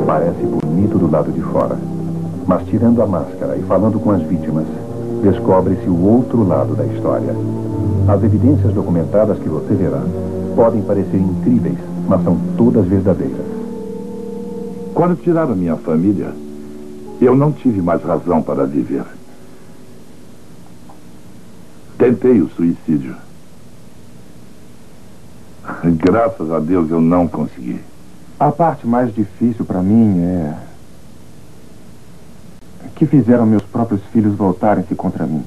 Parece bonito do lado de fora. Mas tirando a máscara e falando com as vítimas, descobre-se o outro lado da história. As evidências documentadas que você verá podem parecer incríveis, mas são todas verdadeiras. Quando tiraram minha família, eu não tive mais razão para viver. Tentei o suicídio. Graças a Deus eu não consegui. A parte mais difícil para mim é que fizeram meus próprios filhos voltarem-se contra mim.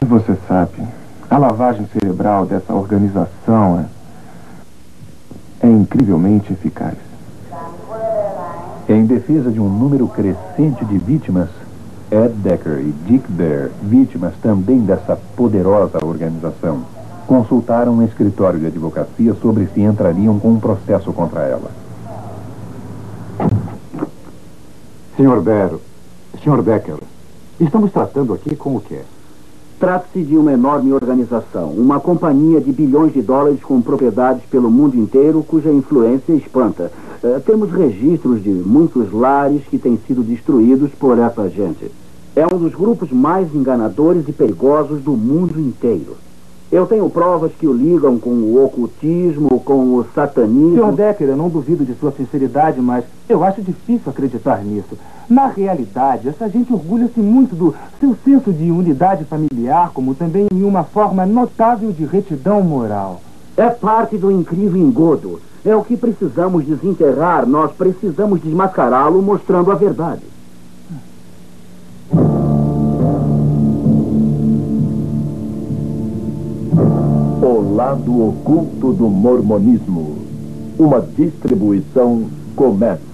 Você sabe, a lavagem cerebral dessa organização é incrivelmente eficaz. Em defesa de um número crescente de vítimas, Ed Decker e Dick Bear, vítimas também dessa poderosa organização, consultaram um escritório de advocacia sobre se entrariam com um processo contra ela. Sr. Bear, Sr. Decker, estamos tratando aqui com o quê? Trata-se de uma enorme organização, uma companhia de bilhões de dólares com propriedades pelo mundo inteiro, cuja influência espanta. Temos registros de muitos lares que têm sido destruídos por essa gente. É um dos grupos mais enganadores e perigosos do mundo inteiro. Eu tenho provas que o ligam com o ocultismo, com o satanismo... Sr. Decker, eu não duvido de sua sinceridade, mas eu acho difícil acreditar nisso. Na realidade, essa gente orgulha-se muito do seu senso de unidade familiar, como também em uma forma notável de retidão moral. É parte do incrível engodo. É o que precisamos desenterrar. Nós precisamos desmascará-lo mostrando a verdade. O lado oculto do mormonismo. Uma distribuição Comets.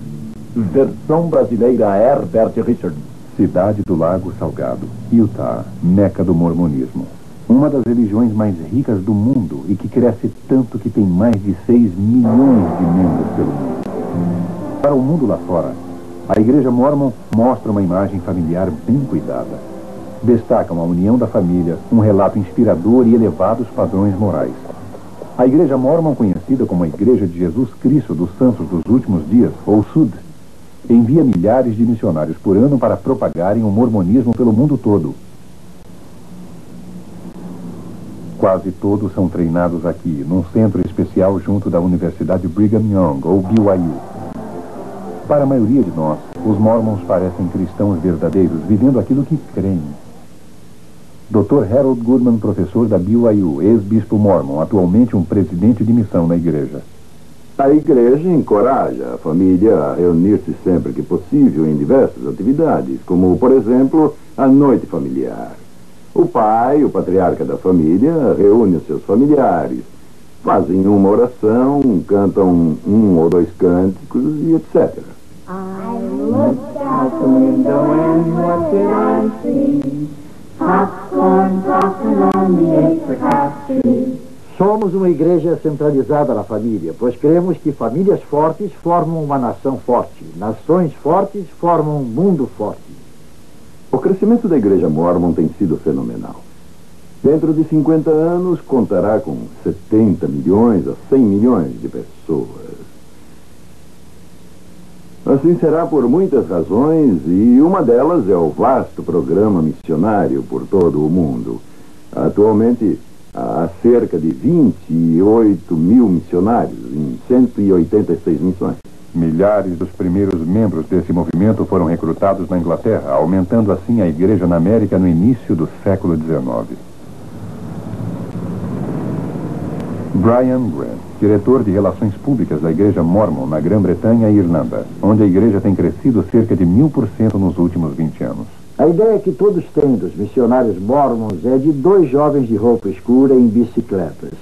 Versão brasileira Herbert Richards. Cidade do Lago Salgado, Utah, meca do mormonismo. Uma das religiões mais ricas do mundo e que cresce tanto que tem mais de 6 milhões de membros pelo mundo. Para o mundo lá fora, a Igreja Mormon mostra uma imagem familiar bem cuidada. Destacam a união da família, um relato inspirador e elevados padrões morais. A Igreja Mormon, conhecida como a Igreja de Jesus Cristo dos Santos dos Últimos Dias, ou SUD, envia milhares de missionários por ano para propagarem o mormonismo pelo mundo todo. Quase todos são treinados aqui, num centro especial junto da Universidade Brigham Young, ou BYU. Para a maioria de nós, os mormons parecem cristãos verdadeiros, vivendo aquilo que creem. Dr. Harold Goodman, professor da BYU, ex-bispo mormon, atualmente um presidente de missão na igreja. A igreja encoraja a família a reunir-se sempre que possível em diversas atividades, como, por exemplo, a noite familiar. O pai, o patriarca da família, reúne os seus familiares, fazem uma oração, cantam um ou dois cânticos e etc. I looked out the window and what did I see? Popcorn, popcorn on the apricot tree. Somos uma igreja centralizada na família, pois cremos que famílias fortes formam uma nação forte. Nações fortes formam um mundo forte. O crescimento da Igreja Mormon tem sido fenomenal. Dentro de 50 anos, contará com 70 milhões a 100 milhões de pessoas. Assim será por muitas razões, e uma delas é o vasto programa missionário por todo o mundo. Atualmente, há cerca de 28 mil missionários em 186 missões. Milhares dos primeiros membros desse movimento foram recrutados na Inglaterra, aumentando assim a igreja na América no início do século XIX. Brian Grant, diretor de Relações Públicas da Igreja Mormon na Grã-Bretanha e Irlanda, onde a igreja tem crescido cerca de 1000% nos últimos 20 anos. A ideia que todos têm dos missionários mormons é de 2 jovens de roupa escura em bicicletas,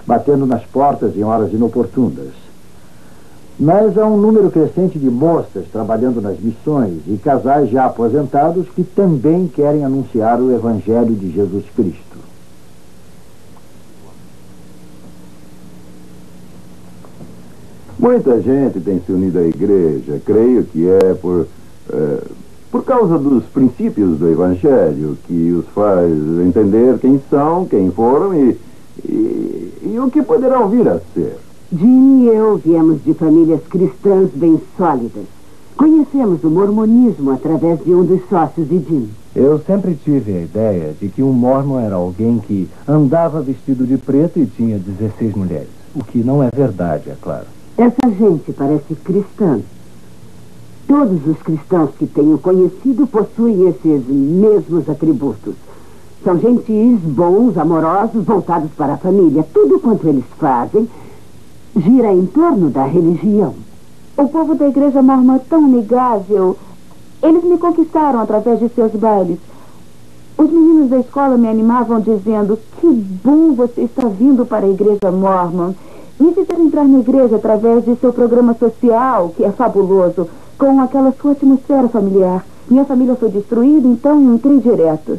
batendo nas portas em horas inoportunas. Mas há um número crescente de moças trabalhando nas missões e casais já aposentados que também querem anunciar o Evangelho de Jesus Cristo. Muita gente tem se unido à igreja, creio que é por causa dos princípios do Evangelho, que os faz entender quem são, quem foram e o que poderão vir a ser. Jim e eu viemos de famílias cristãs bem sólidas. Conhecemos o mormonismo através de um dos sócios de Jim. Eu sempre tive a ideia de que um mormon era alguém que andava vestido de preto e tinha 16 mulheres. O que não é verdade, é claro. Essa gente parece cristã. Todos os cristãos que tenho conhecido possuem esses mesmos atributos. São gentis, bons, amorosos, voltados para a família. Tudo quanto eles fazem gira em torno da religião. O povo da igreja mormon é tão amigável. Eles me conquistaram através de seus bailes. Os meninos da escola me animavam dizendo: que bom você está vindo para a igreja mormon. Me fizeram entrar na igreja através de seu programa social, que é fabuloso, com aquela sua atmosfera familiar. Minha família foi destruída, então eu entrei direto.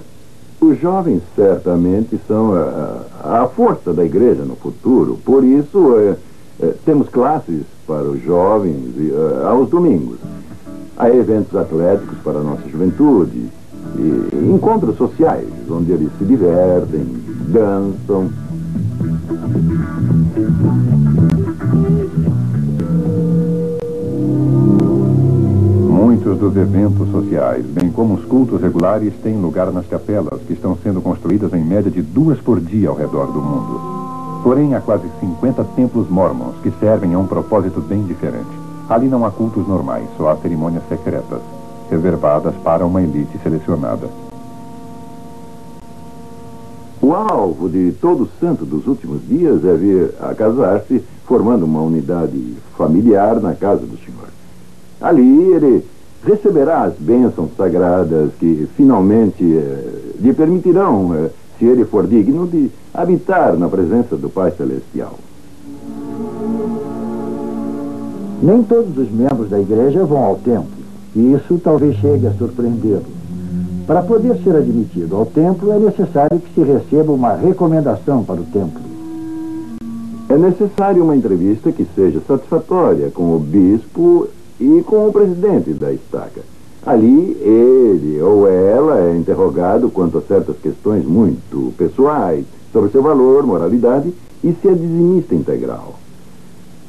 Os jovens certamente são a força da igreja no futuro. Por isso, temos classes para os jovens aos domingos. Há eventos atléticos para a nossa juventude. E encontros sociais, onde eles se divertem, dançam. Muitos dos eventos sociais, bem como os cultos regulares, têm lugar nas capelas, que estão sendo construídas em média de 2 por dia ao redor do mundo. Porém, há quase 50 templos mormons que servem a um propósito bem diferente. Ali não há cultos normais, só há cerimônias secretas, reservadas para uma elite selecionada. O alvo de todo santo dos últimos dias é vir a casar-se, formando uma unidade familiar na casa do Senhor. Ali ele receberá as bênçãos sagradas que finalmente lhe permitirão, se ele for digno, de habitar na presença do Pai Celestial. Nem todos os membros da igreja vão ao templo, e isso talvez chegue a surpreendê-lo. Para poder ser admitido ao templo, é necessário que se receba uma recomendação para o templo. É necessário uma entrevista que seja satisfatória com o bispo e com o presidente da estaca. Ali, ele ou ela é interrogado quanto a certas questões muito pessoais, sobre seu valor, moralidade e se é dizimista integral.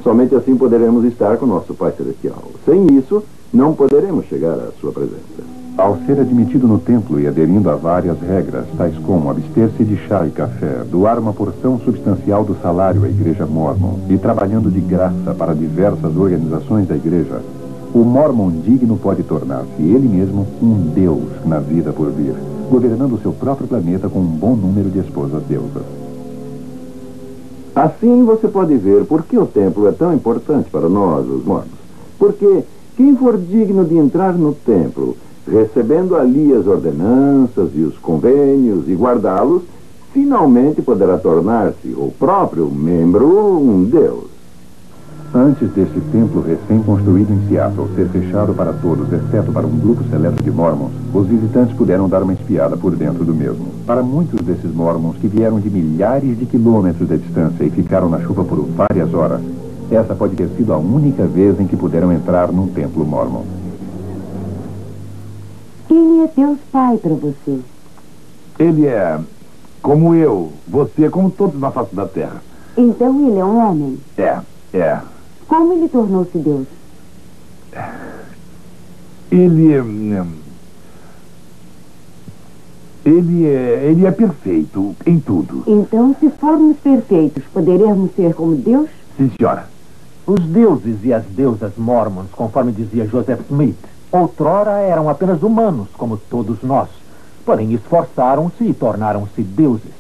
Somente assim poderemos estar com nosso Pai Celestial. Sem isso, não poderemos chegar à sua presença. Ao ser admitido no templo e aderindo a várias regras, tais como abster-se de chá e café, doar uma porção substancial do salário à igreja mormon e trabalhando de graça para diversas organizações da igreja, o mormon digno pode tornar-se ele mesmo um deus na vida por vir, governando o seu próprio planeta com um bom número de esposas deusas. Assim você pode ver por que o templo é tão importante para nós, os mormons. Porque quem for digno de entrar no templo, recebendo ali as ordenanças e os convênios e guardá-los, finalmente poderá tornar-se o próprio membro um deus. Antes desse templo recém-construído em Seattle ser fechado para todos, exceto para um grupo seleto de mormons, os visitantes puderam dar uma espiada por dentro do mesmo. Para muitos desses mormons que vieram de milhares de quilômetros de distância e ficaram na chuva por várias horas, essa pode ter sido a única vez em que puderam entrar num templo mormon. Quem é Deus Pai para você? Ele é como eu, você, como todos na face da terra. Então ele é um homem? É. Como ele tornou-se Deus? Ele é perfeito em tudo. Então, se formos perfeitos, poderemos ser como Deus? Sim, senhora. Os deuses e as deusas mormons, conforme dizia Joseph Smith, outrora eram apenas humanos, como todos nós. Porém, esforçaram-se e tornaram-se deuses.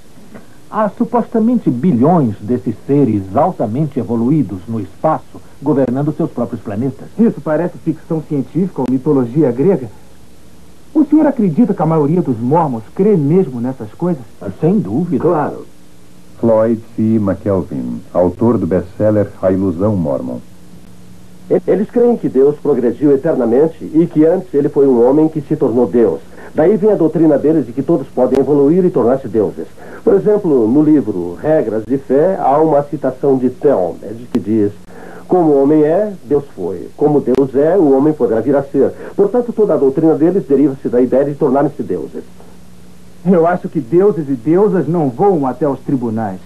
Há supostamente bilhões desses seres altamente evoluídos no espaço, governando seus próprios planetas. Isso parece ficção científica ou mitologia grega. O senhor acredita que a maioria dos mormons crê mesmo nessas coisas? Sem dúvida. Claro. Floyd C. McKelvin, autor do best-seller A Ilusão Mormon. Eles creem que Deus progrediu eternamente e que antes ele foi um homem que se tornou Deus. Daí vem a doutrina deles de que todos podem evoluir e tornar-se deuses. Por exemplo, no livro Regras de Fé, há uma citação de Talmud que diz: como o homem é, Deus foi. Como Deus é, o homem poderá vir a ser. Portanto, toda a doutrina deles deriva-se da ideia de tornarem-se deuses. Eu acho que deuses e deusas não voam até os tribunais.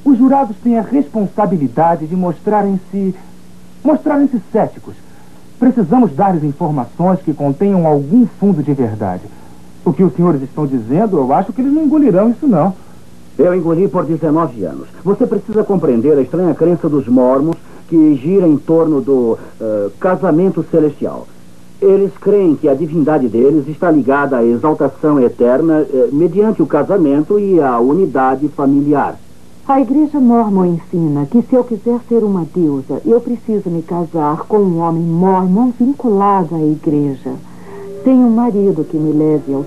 Os jurados têm a responsabilidade de mostrarem-se céticos. Precisamos dar-lhes informações que contenham algum fundo de verdade. O que os senhores estão dizendo, eu acho que eles não engolirão isso, não. Eu engoli por 19 anos. Você precisa compreender a estranha crença dos mormons que gira em torno do casamento celestial. Eles creem que a divindade deles está ligada à exaltação eterna mediante o casamento e a unidade familiar. A igreja mormon ensina que se eu quiser ser uma deusa, eu preciso me casar com um homem mormon vinculado à igreja. Tenho um marido que me leve ao